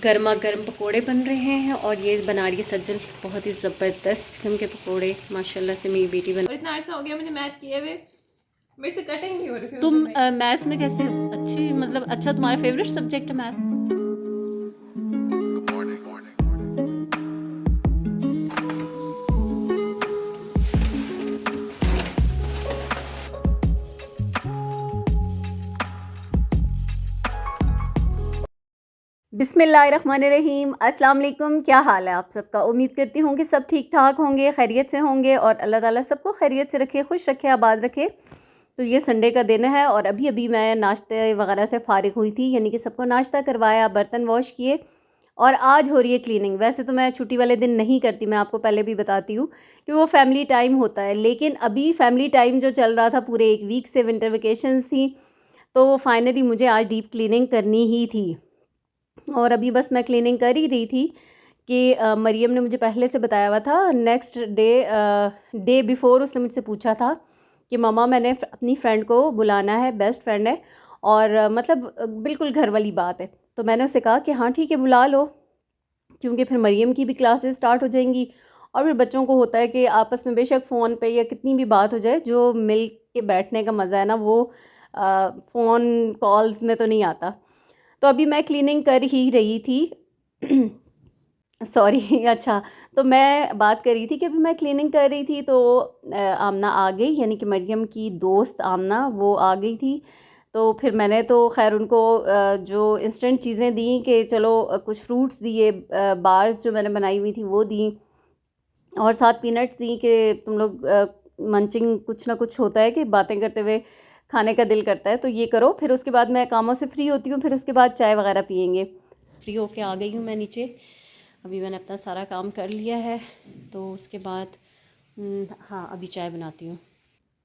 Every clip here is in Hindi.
गर्मा गर्म पकोड़े बन रहे हैं और ये बना रही है सज्जल बहुत ही ज़बरदस्त किस्म के पकोड़े। माशाल्लाह से मेरी बेटी बन। और इतना अर्सा हो गया मुझे मैथ किए हुए, मेरे से कटिंग नहीं हो रही थी। तुम मैथ्स में कैसे हो? अच्छी मतलब अच्छा तुम्हारा फेवरेट सब्जेक्ट है मैथ? बिस्मिल्लाहिर्रहमानिर्रहीम। अस्सलाम वालेकुम। क्या हाल है आप सबका? उम्मीद करती हूँ कि सब ठीक ठाक होंगे, खैरियत से होंगे और अल्लाह ताला सबको खैरियत से रखे, खुश रखे, आबाद रखे। तो ये संडे का दिन है और अभी अभी मैं नाश्ते वगैरह से फ़ारिग हुई थी, यानी कि सबको नाश्ता करवाया, बर्तन वॉश किए और आज हो रही है क्लीनिंग। वैसे तो मैं छुट्टी वाले दिन नहीं करती, मैं आपको पहले भी बताती हूँ कि वो फैमिली टाइम होता है, लेकिन अभी फैमिली टाइम जो चल रहा था पूरे एक वीक से, विंटर वेकेशंस थी, तो फाइनली मुझे आज डीप क्लीनिंग करनी ही थी। और अभी बस मैं क्लीनिंग कर ही रही थी कि मरियम ने मुझे पहले से बताया हुआ था। नेक्स्ट डे बिफ़ोर उसने मुझसे पूछा था कि मम्मा मैंने अपनी फ्रेंड को बुलाना है, बेस्ट फ्रेंड है और मतलब बिल्कुल घर वाली बात है। तो मैंने उससे कहा कि हाँ ठीक है बुला लो, क्योंकि फिर मरियम की भी क्लासेस स्टार्ट हो जाएंगी और फिर बच्चों को होता है कि आपस में बेशक फ़ोन पे या कितनी भी बात हो जाए, जो मिल के बैठने का मज़ा है ना वो फ़ोन कॉल्स में तो नहीं आता। तो अभी मैं क्लीनिंग कर ही रही थी सॉरी अच्छा, तो मैं बात कर रही थी कि अभी मैं क्लीनिंग कर रही थी तो आमना आ गई, यानी कि मरियम की दोस्त आमना वो आ गई थी। तो फिर मैंने तो खैर उनको जो इंस्टेंट चीज़ें दी कि चलो कुछ फ्रूट्स दिए, बार्स जो मैंने बनाई हुई थी वो दी और साथ पीनट्स दी कि तुम लोग मंचिंग कुछ ना कुछ होता है कि बातें करते हुए खाने का दिल करता है तो ये करो। फिर उसके बाद मैं कामों से फ्री होती हूँ, फिर उसके बाद चाय वगैरह पियेंगे। फ्री होके आ गई हूँ मैं नीचे, अभी मैंने अपना सारा काम कर लिया है तो उसके बाद हाँ अभी चाय बनाती हूँ।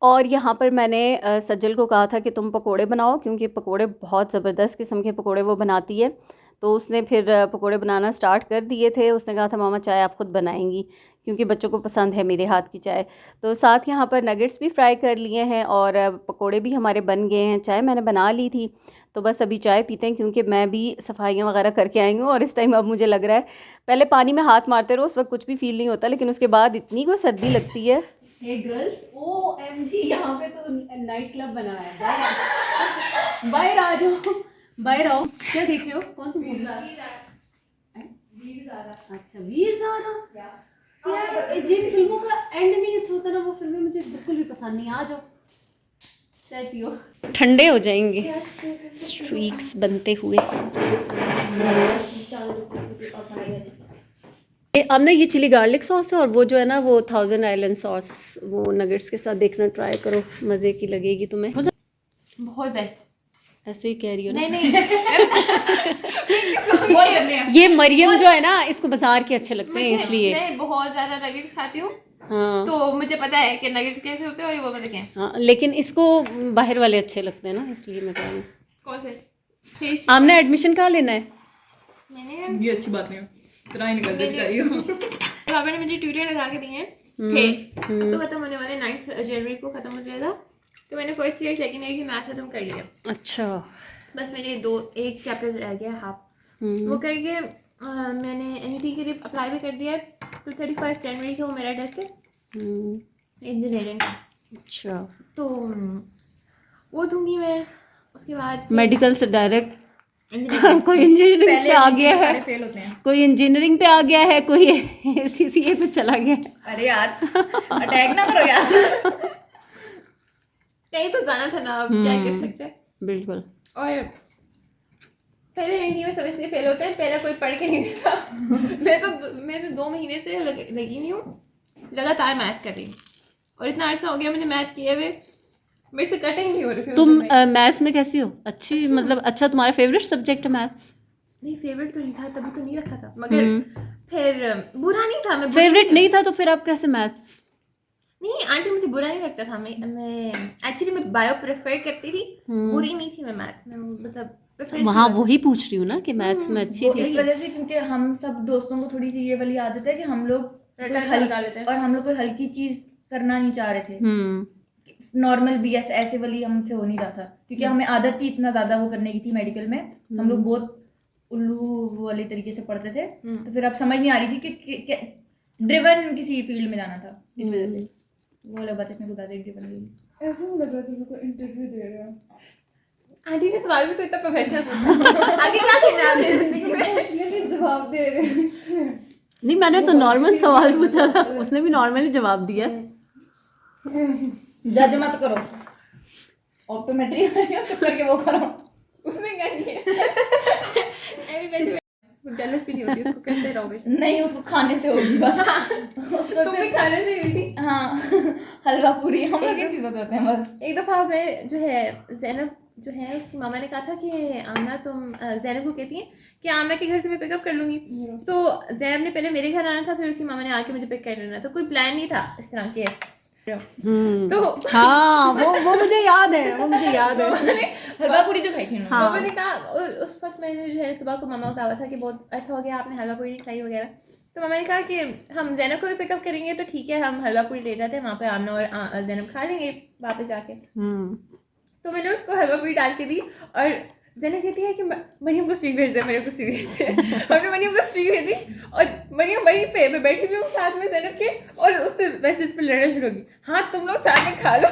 और यहाँ पर मैंने सज्जल को कहा था कि तुम पकोड़े बनाओ, क्योंकि पकोड़े बहुत ज़बरदस्त किस्म के पकोड़े वो बनाती है। तो उसने फिर पकोड़े बनाना स्टार्ट कर दिए थे। उसने कहा था मामा चाय आप ख़ुद बनाएंगी, क्योंकि बच्चों को पसंद है मेरे हाथ की चाय। तो साथ यहाँ पर नगेट्स भी फ्राई कर लिए हैं और पकोड़े भी हमारे बन गए हैं। चाय मैंने बना ली थी, तो बस अभी चाय पीते हैं, क्योंकि मैं भी सफाइयाँ वगैरह करके आई हूँ और इस टाइम अब मुझे लग रहा है, पहले पानी में हाथ मारते रहो उस वक्त कुछ भी फील नहीं होता, लेकिन उसके बाद इतनी कोई सर्दी लगती है। हे गर्ल्स, OMG, यहाँ पे तो नाइट क्लब बना है। बाहर आ जाओ, बाहर आओ। क्या देख रहे हो? कौन सी मूवी? अच्छा वीर ज़ारा। यार जिन फिल्मों का एंड नहीं अच्छा होता ना, वो फिल्में मुझे बिल्कुल भी पसंद नहीं। आ जाओ चाय पियो, ठंडे हो जाएंगे स्ट्रीक्स बनते हुए। हमने ये चिली गार्लिक सॉस है और वो जो है ना वो 1000 आइलैंड सॉस, वो नगेट्स के साथ देखना, ट्राई करो, मज़े की लगेगी तुम्हें। बहुत बेस्ट। ऐसे ही कह रही हो ना? नहीं ये मरियम जो है ना इसको बाजार के अच्छे लगते हैं इसलिए। मैं बहुत ज़्यादा नगेट्स खाती हूँ, हाँ तो मुझे पता है कि नगेट्स कैसे होते हैं और ये वो पता क्या है। हाँ, लेकिन इसको बाहर वाले अच्छे लगते हैं ना, इसलिए मैं कह रही हूँ। कौन से? आपने एडमिशन कहाँ लेना है? मैंने ये अच्छी बात नहीं है, इतना ही निकल जा रही हो। पापा ने मुझे ट्यूटर लगा के दिए हैं थे, अब तो खत्म होने वाले, 9 जनवरी को खत्म हो जाएगा। तो मैंने फर्स्ट ईयर सेकंड ईयर की मैथ खत्म कर लिया। अच्छा। बस मेरे एक चैप्टर रह गया हाफ, वो करके मैंने NET के लिए अप्लाई भी कर दिया है। तो 31 जनवरी को मेरा टेस्ट है इंजीनियरिंग। अच्छा, तो वो दूंगी मैं, उसके बाद मेडिकल से डायरेक्ट कोई इंजीनियरिंग पे आ गया है, फेल होते हैं। कोई इंजीनियरिंग पे आ गया है, कोई CCA पे चला गया। अरे यार अटैक ना करो यार। कहीं तो जाना था ना, अब क्या कर सकते हैं। बिल्कुल। और पहले NET में सब इसलिए फेल होते हैं, पहले कोई पढ़ के नहीं देता। मैं तो 2 महीने से लगी नहीं हूँ, लगातार मैथ कर रही हूँ और इतना अर्सा हो गया मुझे मैथ किए हुए, मेरे से कटिंग नहीं हो रही थी। तुम मैथ्स में कैसी हो? अच्छी मतलब अच्छा तुम्हारा फेवरेट सब्जेक्ट है मैथ्स? नहीं फेवरेट तो नहीं था, तभी तो नहीं रखा था, मगर फिर बुरा नहीं था। मैं फेवरेट नहीं था तो फिर आप कैसे मैथ्स? नहीं आंटी, मुझे बुरा नहीं लगता था। मैं एक्चुअली मैं बायो प्रेफर करती थी, बुरी नहीं थी मैं मैथ्स में, मतलब वहाँ वही पूछ रही हूँ ना कि मैथ्स में अच्छी थी। इस वजह से क्योंकि हम सब दोस्तों को थोड़ी सी ये वाली आदत है कि हम लोग लगा लेते हैं और हम लोग कोई हल्की चीज करना नहीं चाह रहे थे। नॉर्मल BS ऐसे वाली हमसे हो नहीं रहा था, क्योंकि हमें आदत थी इतना ज्यादा वो करने की थी। मेडिकल में हम लोग बहुत उल्लू वाले तरीके से पढ़ते थे, तो फिर अब समझ नहीं आ रही थी कि ड्रिवन किसी फील्ड में जाना था, इस वजह से वो अलग बात है, इसमें बताते ड्रिवन ऐसे नहीं लग रहा था कोई इंटरव्यू दे रहा है। आंटी ने सवाल भी तो इतना प्रोफेशनल पूछा। आगे क्या करना है आपने जिंदगी में? जवाब दे रहे हैं। नहीं, मैंने तो नॉर्मल सवाल पूछा था, उसने भी नॉर्मली जवाब दिया। जज मत करो, ऑप्टोमेट्री करके वो करो। उसने क्या किया? जेलस भी नहीं होती, उसको कहते रहो बेशक। नहीं, उसको खाने से होगी बस। उसको तुम भी खाने से हुई थी? हाँ, हलवा पूरी हम लोग की चीज़ें होते हैं बस। एक दफ़ा मैं जो है ज़ैनब जो है उसकी मामा ने कहा था कि आमना तुम ज़ैनब को कहती हैं कि आमना के घर से मैं पिकअप कर लूँगी। तो ज़ैनब ने पहले मेरे घर आना था, फिर उसकी मामा ने आके मुझे पिक कर लेना था। कोई प्लान नहीं था इस तरह के। तो हाँ, वो मुझे याद है, वो मुझे याद है। हलवा पूरी जो खाई थी उन्होंने। मामा ने कहा, उस वक्त मैंने जो है सुबह को मामा को कहा था कि बहुत अच्छा हो गया आपने हलवा पूरी नहीं खाई वगैरह। तो मामा ने कहा कि हम ज़ैनब को भी पिकअप करेंगे तो ठीक है, हम हलवा पूरी ले जाते हैं, वहाँ पे आमना और ज़ैनब खा लेंगे वापस जाके। तो मैंने उसको हलवा पूरी डाल के दी और ज़ैनब कहती है कि मरियम को स्ट्रीक भेज दे, मरियम को स्ट्रीक भेज दे। हमने मरियम को स्ट्रीक भेजी और मरियम वहीं पे मैं बैठी हुई हूँ साथ में ज़ैनब के, और उससे मैसेज पर लड़ना शुरू होगी, हाँ तुम लोग साथ में खा लो।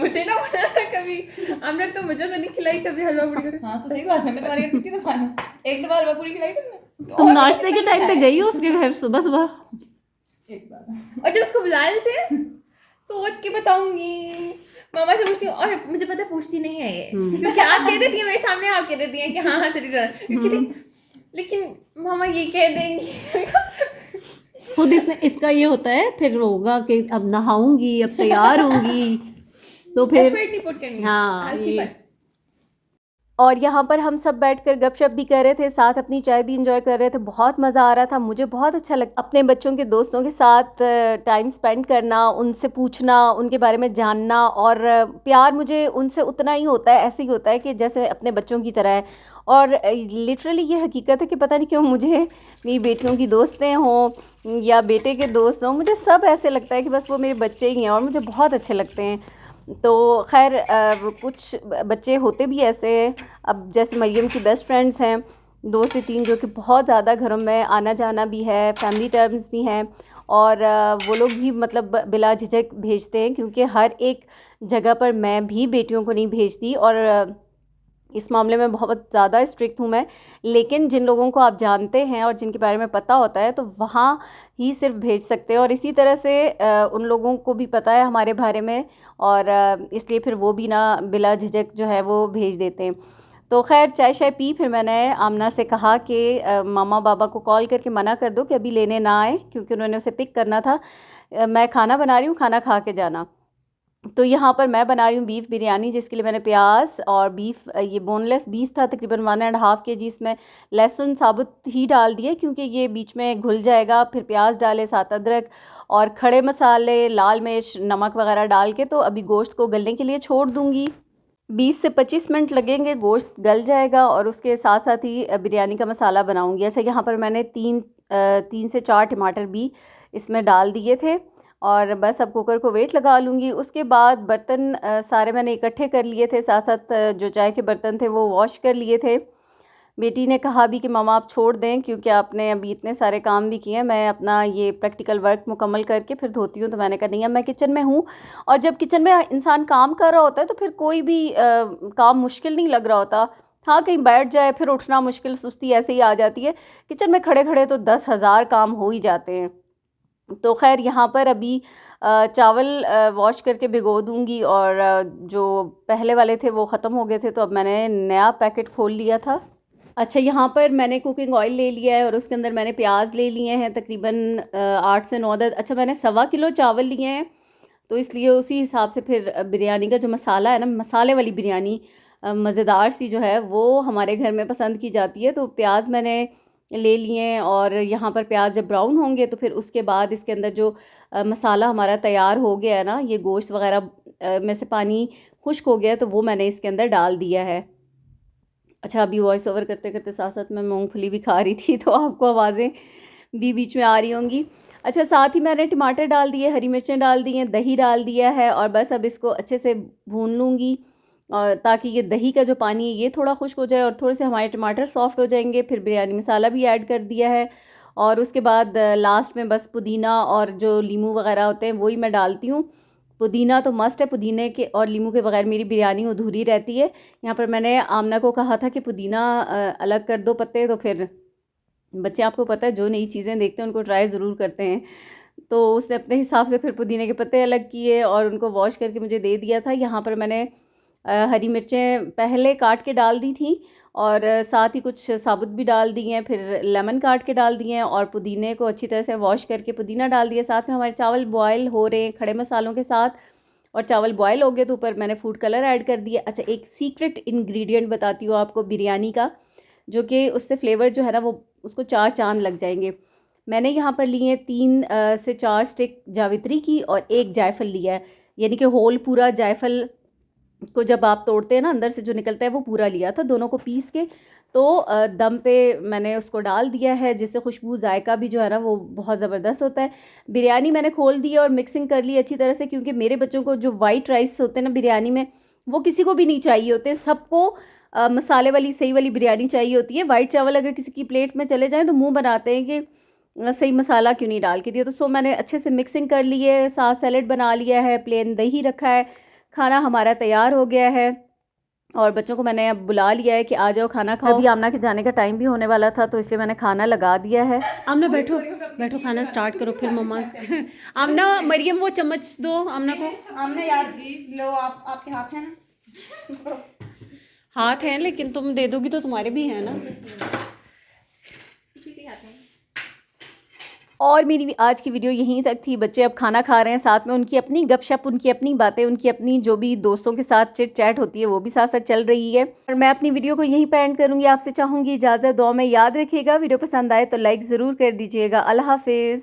मुझे ना बनाना कभी, हमने तो मुझे तो नहीं खिलाई कभी हलवा पूरी। हाँ तो सही बात है, मैं तुम्हारे घर कितनी दफा हूँ, एक दफा हलवा पूरी खिलाई तुमने। तुम नाश्ते के टाइम पे गई हो उसके घर सुबह सुबह? एक बार। और जब उसको बुला लेते हैं सोच के बताऊंगी, मामा से पूछती हूँ और मुझे पता पूछती नहीं है ये, क्योंकि आप कह देती है मेरे सामने, आप कह देती हैं कि हाँ हाँ चली जा, लेकिन मामा ये कह देंगी। खुद इसका ये होता है फिर होगा कि अब नहाऊंगी, अब तैयार होंगी, तो फिर एफर्ट नहीं पुट करनी। हाँ आलसी ये। पन। और यहाँ पर हम सब बैठकर गपशप भी कर रहे थे, साथ अपनी चाय भी इंजॉय कर रहे थे। बहुत मज़ा आ रहा था, मुझे बहुत अच्छा लगा अपने बच्चों के दोस्तों के साथ टाइम स्पेंड करना, उनसे पूछना, उनके बारे में जानना। और प्यार मुझे उनसे उतना ही होता है, ऐसे ही होता है कि जैसे अपने बच्चों की तरह है। और लिटरली ये हकीकत है कि पता नहीं क्यों मुझे मेरी बेटियों की दोस्तें हों या बेटे के दोस्त हों, मुझे सब ऐसे लगता है कि बस वो मेरे बच्चे ही हैं और मुझे बहुत अच्छे लगते हैं। तो खैर कुछ बच्चे होते भी ऐसे हैं, अब जैसे मरियम की बेस्ट फ्रेंड्स हैं 2 से 3 जो कि बहुत ज़्यादा घरों में आना जाना भी है, फैमिली टर्म्स भी हैं, और वो लोग भी मतलब बिला झिझक भेजते हैं, क्योंकि हर एक जगह पर मैं भी बेटियों को नहीं भेजती और इस मामले में बहुत ज़्यादा स्ट्रिक्ट हूँ मैं। लेकिन जिन लोगों को आप जानते हैं और जिनके बारे में पता होता है तो वहाँ ही सिर्फ भेज सकते हैं, और इसी तरह से उन लोगों को भी पता है हमारे बारे में, और इसलिए फिर वो भी ना बिला झिझक जो है वो भेज देते हैं। तो खैर चाय शाय पी, फिर मैंने आमना से कहा कि मामा बाबा को कॉल करके मना कर दो कि अभी लेने ना आए, क्योंकि उन्होंने उसे पिक करना था। मैं खाना बना रही हूँ, खाना खा के जाना। तो यहाँ पर मैं बना रही हूँ बीफ बिरयानी, जिसके लिए मैंने प्याज और बीफ, ये बोनलेस बीफ था तकरीबन 1.5 kg, इसमें लहसुन साबुत ही डाल दिए क्योंकि ये बीच में घुल जाएगा। फिर प्याज डाले, साथ अदरक और खड़े मसाले, लाल मिर्च, नमक वगैरह डाल के तो अभी गोश्त को गलने के लिए छोड़ दूँगी। 20 से 25 मिनट लगेंगे, गोश्त गल जाएगा और उसके साथ साथ ही बिरयानी का मसाला बनाऊँगी। अच्छा, यहाँ पर मैंने 3 से 4 टमाटर भी इसमें डाल दिए थे और बस अब कुकर को वेट लगा लूँगी। उसके बाद बर्तन सारे मैंने इकट्ठे कर लिए थे, साथ साथ जो चाय के बर्तन थे वो वॉश कर लिए थे। बेटी ने कहा भी कि मम्मा आप छोड़ दें क्योंकि आपने अभी इतने सारे काम भी किए हैं, मैं अपना ये प्रैक्टिकल वर्क मुकम्मल करके फिर धोती हूँ। तो मैंने कहा नहीं, अब मैं किचन में हूँ, और जब किचन में इंसान काम कर रहा होता है तो फिर कोई भी काम मुश्किल नहीं लग रहा होता। हाँ, कहीं बैठ जाए फिर उठना मुश्किल, सुस्ती ऐसे ही आ जाती है। किचन में खड़े खड़े तो 10,000 काम हो ही जाते हैं। तो खैर यहाँ पर अभी चावल वॉश करके भिगो दूँगी, और जो पहले वाले थे वो ख़त्म हो गए थे तो अब मैंने नया पैकेट खोल लिया था। अच्छा, यहाँ पर मैंने कुकिंग ऑयल ले लिया है और उसके अंदर मैंने प्याज ले लिए हैं तकरीबन 8 से 9 अदद। अच्छा, मैंने 1.25 किलो चावल लिए हैं, तो इसलिए उसी हिसाब से फिर बिरयानी का जो मसाला है ना, मसाले वाली बिरयानी मज़ेदार सी जो है वो हमारे घर में पसंद की जाती है। तो प्याज मैंने ले लिए हैं, और यहाँ पर प्याज जब ब्राउन होंगे तो फिर उसके बाद इसके अंदर जो मसाला हमारा तैयार हो गया है ना, ये गोश्त वगैरह में से पानी खुश्क हो गया तो वो मैंने इसके अंदर डाल दिया है। अच्छा, अभी वॉइस ओवर करते करते साथ साथ मैं मूंगफली भी खा रही थी तो आपको आवाज़ें भी बीच में आ रही होंगी। अच्छा, साथ ही मैंने टमाटर डाल दिए, हरी मिर्चें डाल दी हैं, दही डाल दिया है, और बस अब इसको अच्छे से भून लूँगी। और ताकि ये दही का जो पानी है ये थोड़ा खुश्क हो जाए और थोड़े से हमारे टमाटर सॉफ्ट हो जाएंगे। फिर बिरयानी मसाला भी ऐड कर दिया है और उसके बाद लास्ट में बस पुदीना और जो लीमू वगैरह होते हैं वही मैं डालती हूँ। पुदीना तो मस्ट है, पुदीने के और लीमू के बगैर मेरी बिरयानी अधूरी रहती है। यहाँ पर मैंने आमना को कहा था कि पुदीना अलग कर दो पत्ते, तो फिर बच्चे आपको पता है जो नई चीज़ें देखते हैं उनको ट्राई ज़रूर करते हैं, तो उसने अपने हिसाब से फिर पुदीने के पत्ते अलग किए और उनको वॉश करके मुझे दे दिया था। यहाँ पर मैंने हरी मिर्चें पहले काट के डाल दी थी और साथ ही कुछ साबुत भी डाल दिए हैं, फिर लेमन काट के डाल दिए हैं और पुदीने को अच्छी तरह से वॉश करके पुदीना डाल दिया। साथ में हमारे चावल बॉयल हो रहे हैं खड़े मसालों के साथ, और चावल बॉयल हो गए तो ऊपर मैंने फूड कलर ऐड कर दिया। अच्छा, एक सीक्रेट इंग्रेडिएंट बताती हूँ आपको बिरयानी का, जो कि उससे फ्लेवर जो है ना वो उसको 4 चांद लग जाएंगे। मैंने यहाँ पर लिए 3 से 4 स्टिक जावित्री की और 1 जायफल लिया है, यानी कि होल पूरा जायफल को जब आप तोड़ते हैं ना अंदर से जो निकलता है वो पूरा लिया था, दोनों को पीस के। तो दम पे मैंने उसको डाल दिया है, जिससे खुशबू जायका भी जो है ना वो बहुत ज़बरदस्त होता है। बिरयानी मैंने खोल दी और मिक्सिंग कर ली अच्छी तरह से, क्योंकि मेरे बच्चों को जो वाइट राइस होते हैं ना बिरयानी में वो किसी को भी नहीं चाहिए होते, सबको मसाले वाली सही वाली बिरयानी चाहिए होती है। वाइट चावल अगर किसी की प्लेट में चले जाएँ तो मुँह बनाते हैं कि सही मसाला क्यों नहीं डाल के दिया। तो मैंने अच्छे से मिक्सिंग कर ली है, साथ सैलेड बना लिया है, प्लेन दही रखा है, खाना हमारा तैयार हो गया है और बच्चों को मैंने अब बुला लिया है कि आ जाओ खाना खाओ। अभी आमना के जाने का टाइम भी होने वाला था तो इसलिए मैंने खाना लगा दिया है। आमना बैठो बैठो, खाना स्टार्ट करो फिर मम्मा। आमना, मरियम वो चम्मच दो आमना को। आमना यार लो, आप आपके हाथ है ना? हाथ हैं लेकिन तुम दे दोगी तो तुम्हारे भी हैं ना। किसी के हाथ में। और मेरी आज की वीडियो यहीं तक थी। बच्चे अब खाना खा रहे हैं, साथ में उनकी अपनी गपशप, उनकी अपनी बातें, उनकी अपनी जो भी दोस्तों के साथ चिट चैट होती है वो भी साथ साथ चल रही है। और मैं अपनी वीडियो को यहीं पर एंड करूँगी। आपसे चाहूँगी इजाज़त, दुआ में याद रखिएगा। वीडियो पसंद आए तो लाइक ज़रूर कर दीजिएगा। अल्लाह हाफिज़।